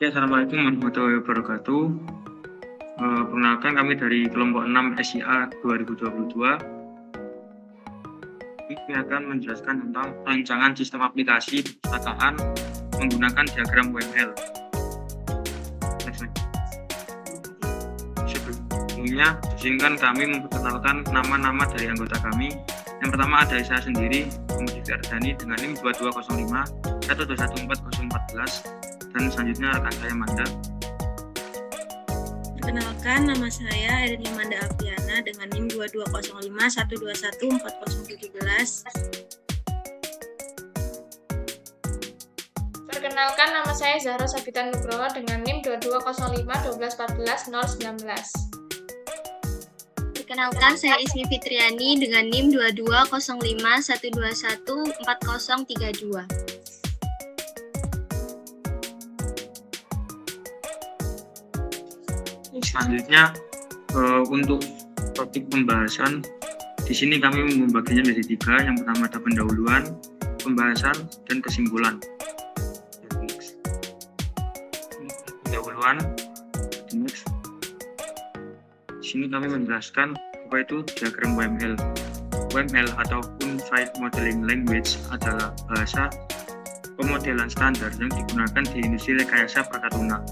Oke, Assalamualaikum warahmatullahi wabarakatuh. Perkenalkan kami dari kelompok 6 SIA 2022. Kami akan menjelaskan tentang rancangan sistem aplikasi perpustakaan menggunakan diagram UML. Sebelumnya, izinkan kami memperkenalkan nama-nama dari anggota kami. Yang pertama ada saya sendiri, Muhammad Ardani dengan NIM 2205 1214014, dan selanjutnya rekan saya Manda. Perkenalkan, nama saya Erin Manda Aviana dengan NIM 2205 1214017. Perkenalkan, nama saya Zahra Sabita Nugroho dengan NIM 2205 1214 019. Perkenalkan, saya Ismi Fitriani dengan NIM 2205 121 4032. Selanjutnya, untuk topik pembahasan, di sini kami membaginya menjadi 3. Yang pertama ada pendahuluan, pembahasan, dan kesimpulan. Pendahuluan, next. Di sini kami menjelaskan apa itu diagram UML. UML atau Unified Modeling Language adalah bahasa pemodelan standar yang digunakan di industri rekayasa perangkat lunak.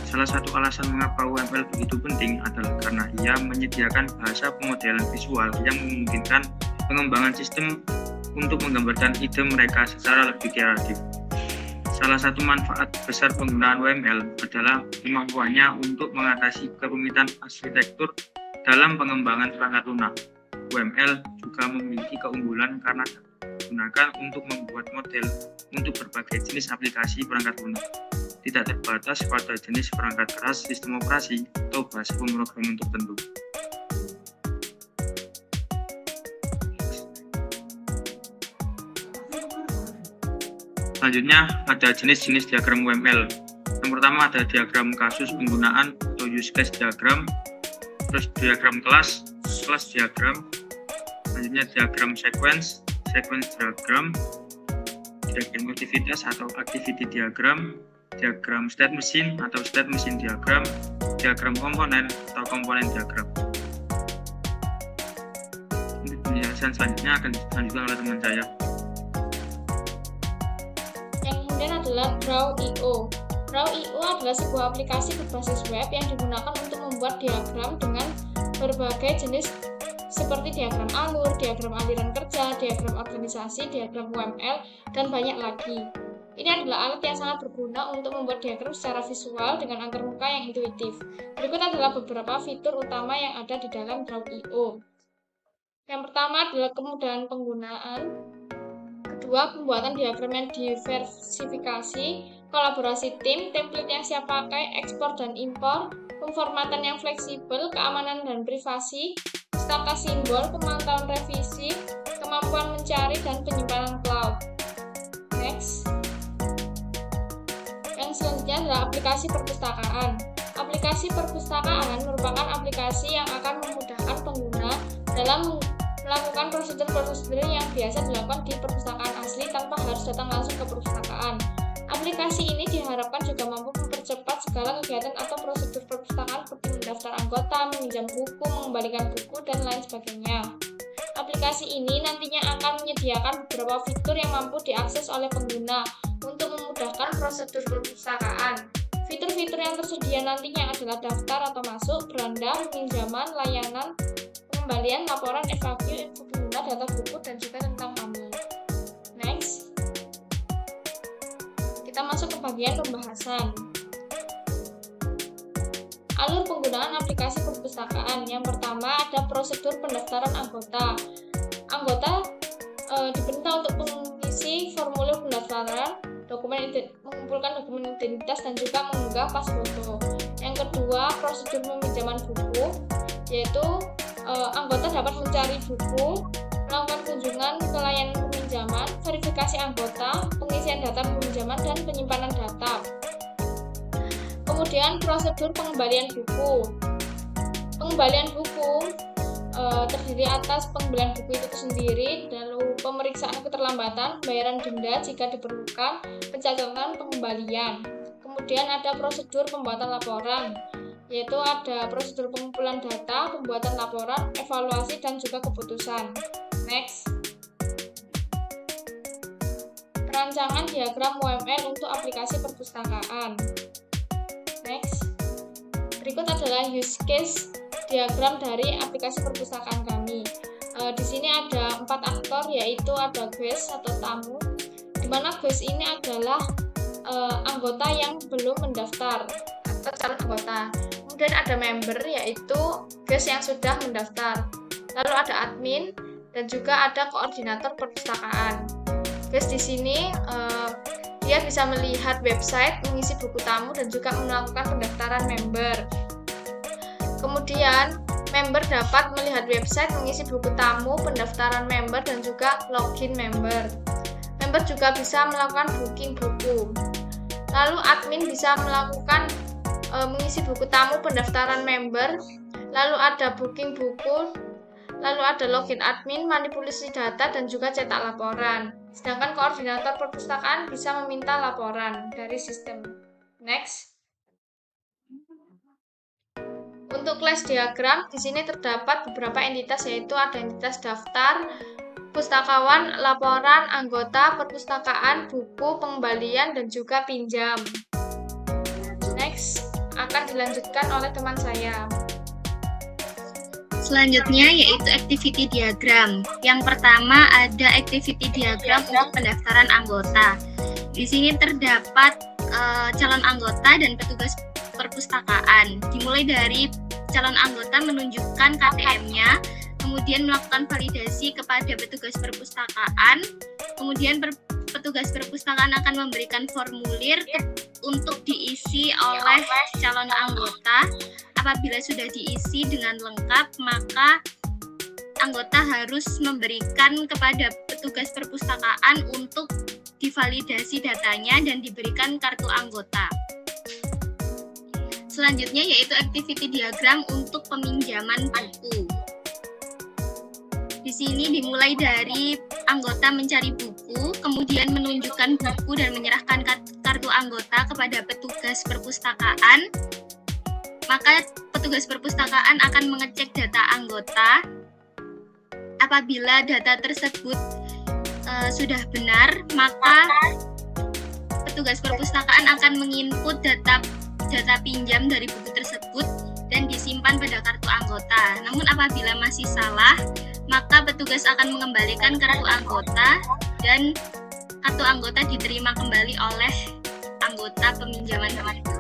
Salah satu alasan mengapa UML begitu penting adalah karena ia menyediakan bahasa pemodelan visual yang memungkinkan pengembangan sistem untuk menggambarkan ide mereka secara lebih kreatif. Salah satu manfaat besar penggunaan UML adalah kemampuannya untuk mengatasi kerumitan arsitektur dalam pengembangan perangkat lunak. UML juga memiliki keunggulan karena digunakan untuk membuat model untuk berbagai jenis aplikasi perangkat lunak. Tidak terbatas pada jenis perangkat keras, sistem operasi, atau bahasa pemrograman tertentu. Selanjutnya ada jenis-jenis diagram UML. Yang pertama ada diagram kasus penggunaan atau use case diagram, terus diagram kelas diagram, selanjutnya diagram sequence diagram, diagram aktivitas atau activity diagram, diagram state machine atau state machine diagram, diagram komponen atau komponen diagram. Penjelasan selanjutnya akan dilanjutkan oleh teman saya. Yang kemudian adalah Draw.io. Draw.io adalah sebuah aplikasi berbasis web yang digunakan untuk membuat diagram dengan berbagai jenis seperti diagram alur, diagram aliran kerja, diagram organisasi, diagram UML, dan banyak lagi. Ini adalah alat yang sangat berguna untuk membuat diagram secara visual dengan antarmuka yang intuitif. Berikut adalah beberapa fitur utama yang ada di dalam Draw.io. Yang pertama adalah kemudahan penggunaan. Kedua, pembuatan diagram yang diversifikasi, kolaborasi tim, template yang siap pakai, ekspor dan impor, pemformatan yang fleksibel, keamanan dan privasi, staka simbol, pemantauan revisi, kemampuan mencari dan penyimpanan cloud. Next. Yang selanjutnya adalah aplikasi perpustakaan. Aplikasi perpustakaan merupakan aplikasi yang akan memudahkan pengguna dalam melakukan prosedur-prosedur yang biasa dilakukan di perpustakaan asli tanpa harus datang langsung ke perpustakaan. Aplikasi ini diharapkan juga mampu mempercepat segala kegiatan atau prosedur perpustakaan seperti mendaftar anggota, meminjam buku, mengembalikan buku, dan lain sebagainya. Aplikasi ini nantinya akan menyediakan beberapa fitur yang mampu diakses oleh pengguna untuk memudahkan prosedur perpustakaan. Fitur-fitur yang tersedia nantinya adalah daftar atau masuk, beranda, peminjaman, layanan, pengembalian, laporan, FAQ, info pengguna, data buku, dan juga tentang kami. Next. Kita masuk ke bagian pembahasan. Alur penggunaan aplikasi perpustakaan. Yang pertama ada prosedur pendaftaran anggota. Anggota diminta untuk mengisi formulir pendaftaran, mengumpulkan dokumen identitas, dan juga mengunggah pas foto. Yang kedua, prosedur peminjaman buku, yaitu anggota dapat mencari buku, melakukan kunjungan ke layanan peminjaman, verifikasi anggota, pengisian data peminjaman, dan penyimpanan data. Kemudian prosedur pengembalian buku. Pengembalian buku terdiri atas pengembalian buku itu sendiri, lalu pemeriksaan keterlambatan, pembayaran denda jika diperlukan, pencatatan pengembalian. Kemudian ada prosedur pembuatan laporan, yaitu ada prosedur pengumpulan data, pembuatan laporan, evaluasi, dan juga keputusan. Next. Perancangan diagram UML untuk aplikasi perpustakaan. Next. Berikut adalah use case diagram dari aplikasi perpustakaan kami. Di sini ada 4 aktor, yaitu ada guest atau tamu, di mana guest ini adalah anggota yang belum mendaftar atau calon anggota. Kemudian ada member, yaitu guest yang sudah mendaftar. Lalu ada admin dan juga ada koordinator perpustakaan. Guest di sini dia bisa melihat website, mengisi buku tamu, dan juga melakukan pendaftaran member. Kemudian member dapat melihat website, mengisi buku tamu, pendaftaran member, dan juga login member. Member juga bisa melakukan booking buku. Lalu admin bisa melakukan mengisi buku tamu, pendaftaran member, lalu ada booking buku, lalu ada login admin, manipulasi data, dan juga cetak laporan. Sedangkan koordinator perpustakaan bisa meminta laporan dari sistem. Next. Untuk kelas diagram, di sini terdapat beberapa entitas, yaitu ada entitas daftar, pustakawan, laporan, anggota, perpustakaan, buku, pengembalian, dan juga pinjam. Next, akan dilanjutkan oleh teman saya. Selanjutnya yaitu activity diagram. Yang pertama ada activity diagram untuk pendaftaran anggota. Di sini terdapat calon anggota dan petugas perpustakaan. Dimulai dari calon anggota menunjukkan KTM-nya, kemudian melakukan validasi kepada petugas perpustakaan, kemudian petugas perpustakaan akan memberikan formulir untuk diisi oleh calon anggota. Apabila sudah diisi dengan lengkap, maka anggota harus memberikan kepada petugas perpustakaan untuk divalidasi datanya dan diberikan kartu anggota. Selanjutnya yaitu activity diagram untuk peminjaman buku. Di sini dimulai dari anggota mencari buku, kemudian menunjukkan buku dan menyerahkan kartu anggota kepada petugas perpustakaan. Maka petugas perpustakaan akan mengecek data anggota. Apabila data tersebut sudah benar, maka petugas perpustakaan akan menginput data pinjam dari buku tersebut dan disimpan pada kartu anggota. Namun apabila masih salah, maka petugas akan mengembalikan kartu anggota dan kartu anggota diterima kembali oleh anggota peminjaman buku.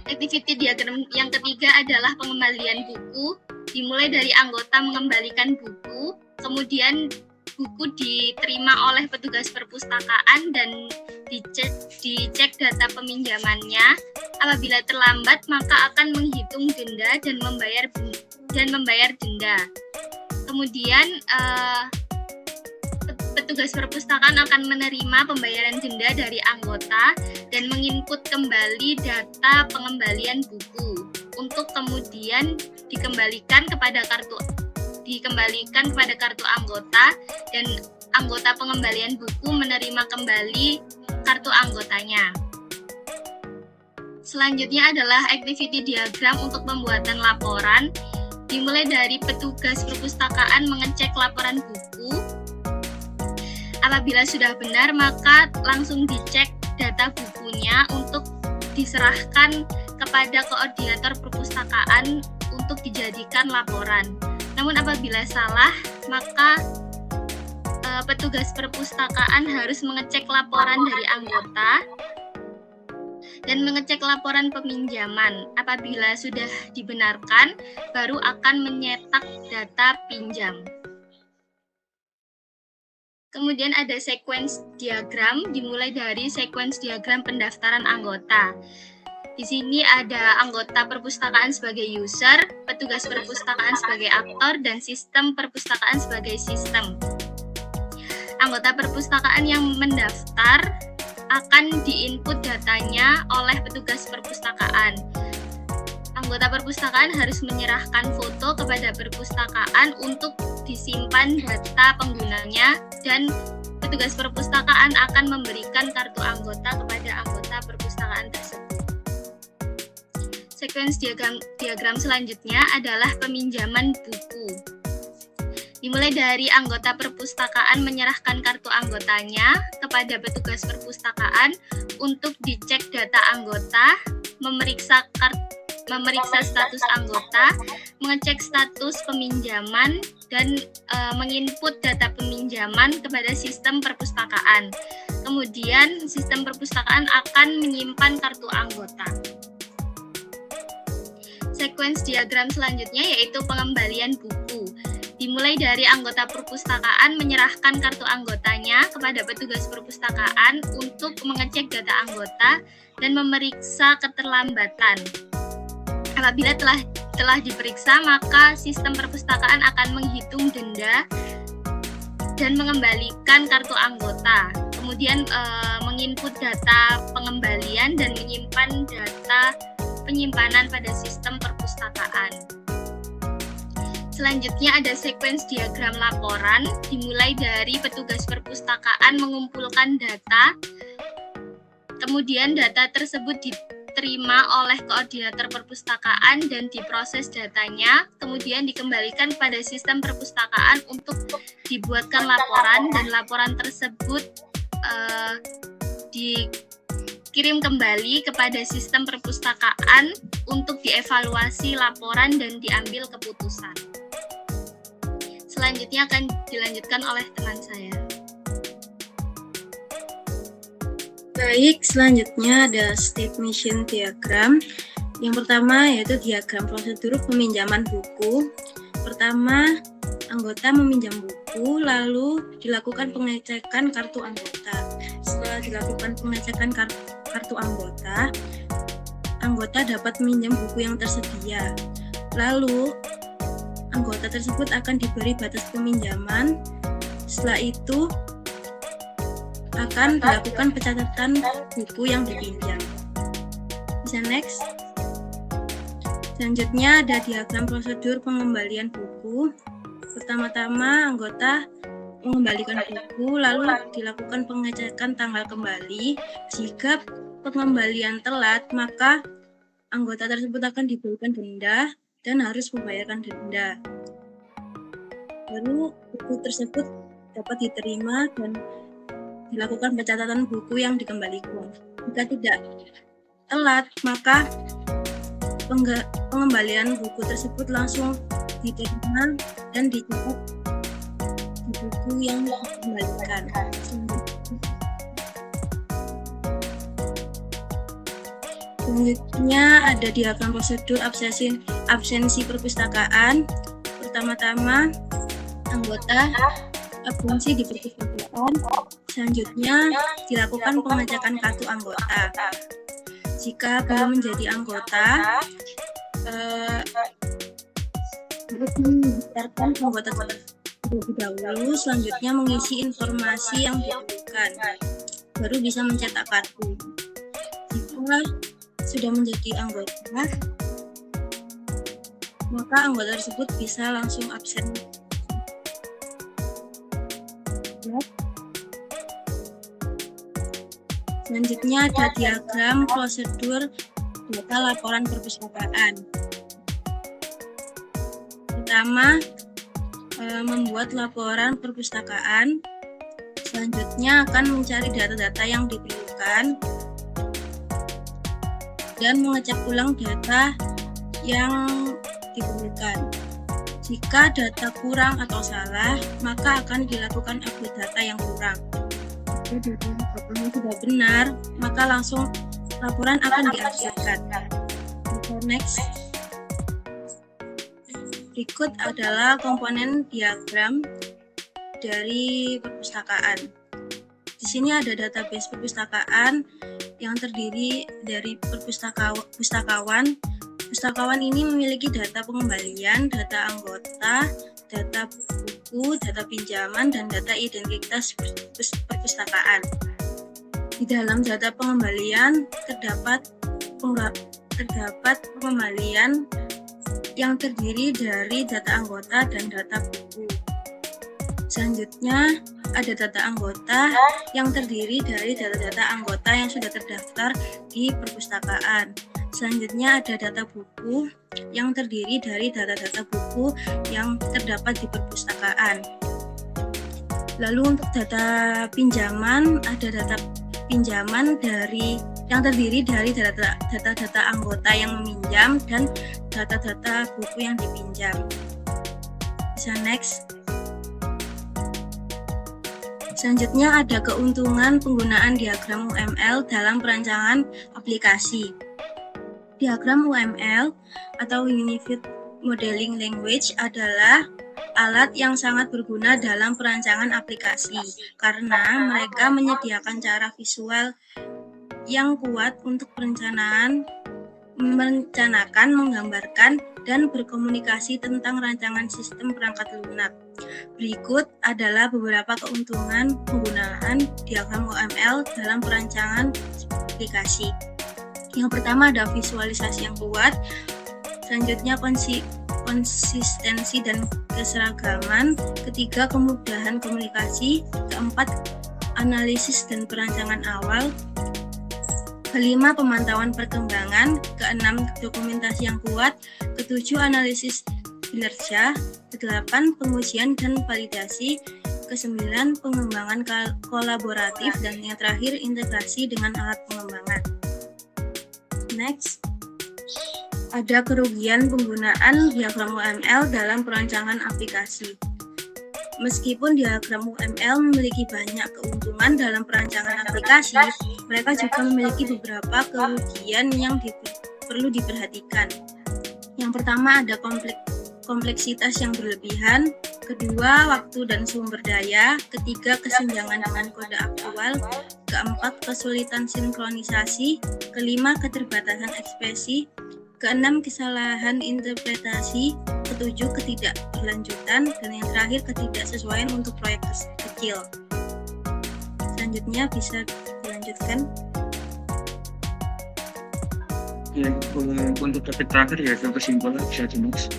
Activity diagram yang ketiga adalah pengembalian buku. Dimulai dari anggota mengembalikan buku, kemudian buku diterima oleh petugas perpustakaan dan dicek data peminjamannya. Apabila terlambat, maka akan menghitung denda dan membayar denda. Kemudian petugas perpustakaan akan menerima pembayaran denda dari anggota dan menginput kembali data pengembalian buku untuk kemudian dikembalikan kepada kartu anggota, dan anggota pengembalian buku menerima kembali kartu anggotanya. Selanjutnya adalah activity diagram untuk pembuatan laporan. Dimulai dari petugas perpustakaan mengecek laporan buku. Apabila sudah benar, maka langsung dicek data bukunya untuk diserahkan kepada koordinator perpustakaan untuk dijadikan laporan. Namun apabila salah, maka petugas perpustakaan harus mengecek laporan dari anggota dan mengecek laporan peminjaman. Apabila sudah dibenarkan, baru akan menyetak data pinjam. Kemudian ada sequence diagram, dimulai dari sequence diagram pendaftaran anggota. Di sini ada anggota perpustakaan sebagai user, petugas perpustakaan sebagai aktor, dan sistem perpustakaan sebagai sistem. Anggota perpustakaan yang mendaftar akan diinput datanya oleh petugas perpustakaan. Anggota perpustakaan harus menyerahkan foto kepada perpustakaan untuk disimpan data penggunanya dan petugas perpustakaan akan memberikan kartu anggota kepada anggota perpustakaan tersebut. Sekuens diagram selanjutnya adalah peminjaman buku. Dimulai dari anggota perpustakaan menyerahkan kartu anggotanya kepada petugas perpustakaan untuk dicek data anggota, memeriksa status anggota, mengecek status peminjaman, dan menginput data peminjaman kepada sistem perpustakaan. Kemudian sistem perpustakaan akan menyimpan kartu anggota. Sekuens diagram selanjutnya yaitu pengembalian buku. Dimulai dari anggota perpustakaan menyerahkan kartu anggotanya kepada petugas perpustakaan untuk mengecek data anggota dan memeriksa keterlambatan. Apabila telah diperiksa, maka sistem perpustakaan akan menghitung denda dan mengembalikan kartu anggota. Kemudian menginput data pengembalian dan menyimpan data penyimpanan pada sistem perpustakaan. Selanjutnya ada sekuens diagram laporan, dimulai dari petugas perpustakaan mengumpulkan data, kemudian data tersebut diterima oleh koordinator perpustakaan dan diproses datanya, kemudian dikembalikan pada sistem perpustakaan untuk dibuatkan laporan, dan laporan tersebut dikirim kembali kepada sistem perpustakaan untuk dievaluasi laporan dan diambil keputusan. Selanjutnya akan dilanjutkan oleh teman saya. Baik, selanjutnya ada state mission diagram. Yang pertama yaitu diagram prosedur peminjaman buku. Pertama, anggota meminjam buku, lalu dilakukan pengecekan kartu anggota. Setelah dilakukan pengecekan kartu anggota, anggota dapat meminjam buku yang tersedia. Lalu, anggota tersebut akan diberi batas peminjaman. Setelah itu, akan dilakukan pencatatan buku yang dipinjam. Bisa next. Selanjutnya ada diagram prosedur pengembalian buku. Pertama-tama anggota mengembalikan buku, lalu dilakukan pengecekan tanggal kembali. Jika pengembalian telat, maka anggota tersebut akan diberikan denda dan harus membayarkan denda. Lalu buku tersebut dapat diterima dan dilakukan pencatatan buku yang dikembalikan. Jika tidak telat, maka pengembalian buku tersebut langsung diterima dan dicatat di buku yang dikembalikan. Selanjutnya ada diagram prosedur absensi perpustakaan. Pertama-tama anggota absensi di perpustakaan. Selanjutnya dilakukan pengecekan kartu anggota. Jika belum menjadi anggota, harus mendaftarkan anggota terlebih dahulu. Selanjutnya mengisi informasi yang dibutuhkan, baru bisa mencetak kartu. Jika sudah menjadi anggota, maka anggota tersebut bisa langsung absen. Selanjutnya ada diagram prosedur data laporan perpustakaan. Pertama, membuat laporan perpustakaan. Selanjutnya akan mencari data-data yang diperlukan dan mengecek ulang data yang diperlukan. Jika data kurang atau salah, maka akan dilakukan update data yang kurang. Jika laporan sudah benar, maka langsung laporan akan diarsipkan. Next. Berikut adalah komponen diagram dari perpustakaan. Di sini ada database perpustakaan yang terdiri dari pustakawan. Pustakawan ini memiliki data pengembalian, data anggota, data buku, data pinjaman, dan data identitas perpustakaan. Di dalam data pengembalian terdapat pengembalian yang terdiri dari data anggota dan data buku. Selanjutnya ada data anggota yang terdiri dari data-data anggota yang sudah terdaftar di perpustakaan. Selanjutnya ada data buku yang terdiri dari data-data buku yang terdapat di perpustakaan. Lalu untuk data pinjaman, ada data pinjaman yang terdiri dari data-data anggota yang meminjam dan data-data buku yang dipinjam. Bisa next. Selanjutnya ada keuntungan penggunaan diagram UML dalam perancangan aplikasi. Diagram UML atau Unified Modeling Language adalah alat yang sangat berguna dalam perancangan aplikasi karena mereka menyediakan cara visual yang kuat untuk merencanakan, menggambarkan, dan berkomunikasi tentang rancangan sistem perangkat lunak. Berikut adalah beberapa keuntungan penggunaan diagram UML dalam perancangan aplikasi. Yang pertama ada visualisasi yang kuat, selanjutnya konsistensi dan keseragaman, ketiga kemudahan komunikasi, keempat analisis dan perancangan awal, kelima pemantauan perkembangan, keenam dokumentasi yang kuat, ketujuh analisis kinerja, kedelapan pengujian dan validasi, kesembilan pengembangan kolaboratif, dan yang terakhir integrasi dengan alat pengembangan. Next, ada kerugian penggunaan diagram UML dalam perancangan aplikasi. Meskipun diagram UML memiliki banyak keuntungan dalam perancangan aplikasi, mereka juga memiliki beberapa kerugian yang perlu diperhatikan. Yang pertama ada kompleksitas yang berlebihan, kedua waktu dan sumber daya, ketiga kesenjangan dengan kode aktual, keempat kesulitan sinkronisasi, kelima keterbatasan ekspresi, keenam kesalahan interpretasi, ketujuh ketidakberlanjutan, dan yang terakhir ketidaksesuaian untuk proyek kecil. Selanjutnya bisa dilanjutkan. Ya, untuk topik terakhir yaitu kesimpulan bisa jelas.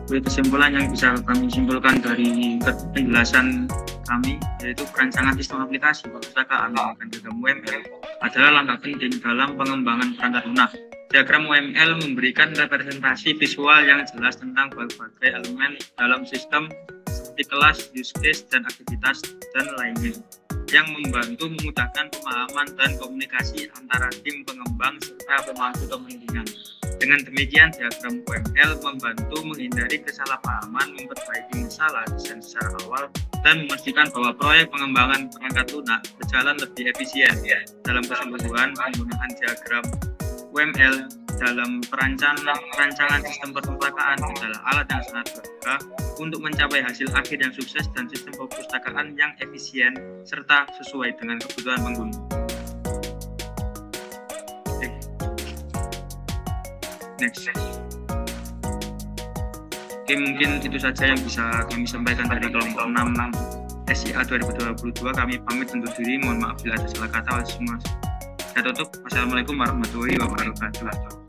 Kesimpulan yang bisa kami simpulkan dari penjelasan kami yaitu perancangan sistem aplikasi perpustakaan menggunakan diagram UML adalah langkah penting dalam pengembangan perangkat lunak. Diagram UML memberikan representasi visual yang jelas tentang berbagai elemen dalam sistem seperti kelas, use case, dan aktivitas dan lainnya, yang membantu memudahkan pemahaman dan komunikasi antara tim pengembang serta pemangku kepentingan. Dengan demikian, diagram UML membantu menghindari kesalahpahaman, memperbaiki masalah desain secara awal, dan memastikan bahwa proyek pengembangan perangkat lunak berjalan lebih efisien. Dalam keseluruhan, penggunaan diagram UML dalam perancangan sistem perpustakaan adalah alat yang sangat berguna untuk mencapai hasil akhir yang sukses dan sistem perpustakaan yang efisien serta sesuai dengan kebutuhan pengguna. Next. Oke, mungkin itu saja yang bisa kami sampaikan dari kelompok 6 SIA 2022. Kami pamit undur diri. Mohon maaf bila ada salah kata. Saya tutup. Wassalamualaikum warahmatullahi wabarakatuh.